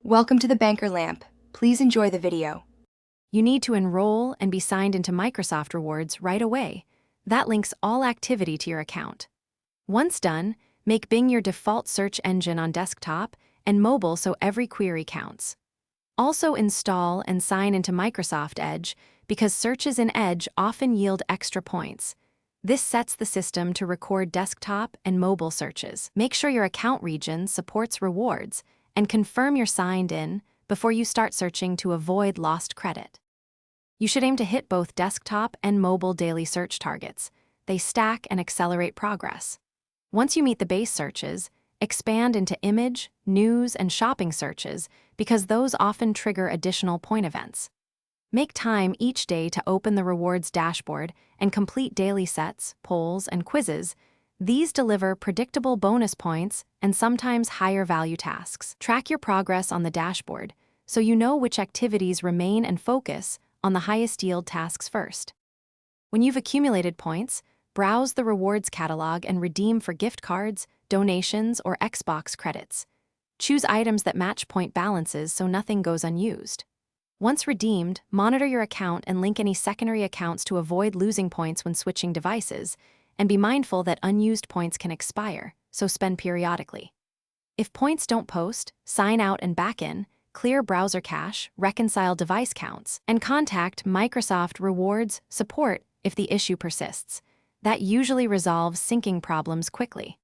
Welcome to the Banker Lamp. Please enjoy the video. You need to enroll and be signed into Microsoft Rewards right away. That links all activity to your account. Once done, make Bing your default search engine on desktop and mobile so every query counts. Also install and sign into Microsoft Edge because searches in Edge often yield extra points. This sets the system to record desktop and mobile searches. Make sure your account region supports rewards and confirm you're signed in before you start searching to avoid lost credit. You should aim to hit both desktop and mobile daily search targets. They stack and accelerate progress. Once you meet the base searches, expand into image, news, and shopping searches because those often trigger additional point events. Make time each day to open the rewards dashboard and complete daily sets, polls, and quizzes. These deliver predictable bonus points and sometimes higher value tasks. Track your progress on the dashboard so you know which activities remain and focus on the highest yield tasks first. When you've accumulated points, browse the rewards catalog and redeem for gift cards, donations, or Xbox credits. Choose items that match point balances so nothing goes unused. Once redeemed, monitor your account and link any secondary accounts to avoid losing points when switching devices, and be mindful that unused points can expire, so spend periodically. If points don't post, sign out and back in, clear browser cache, reconcile device counts, and contact Microsoft Rewards support if the issue persists. That usually resolves syncing problems quickly.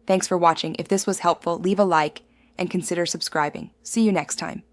Thanks for watching. If this was helpful, leave a like and consider subscribing. See you next time.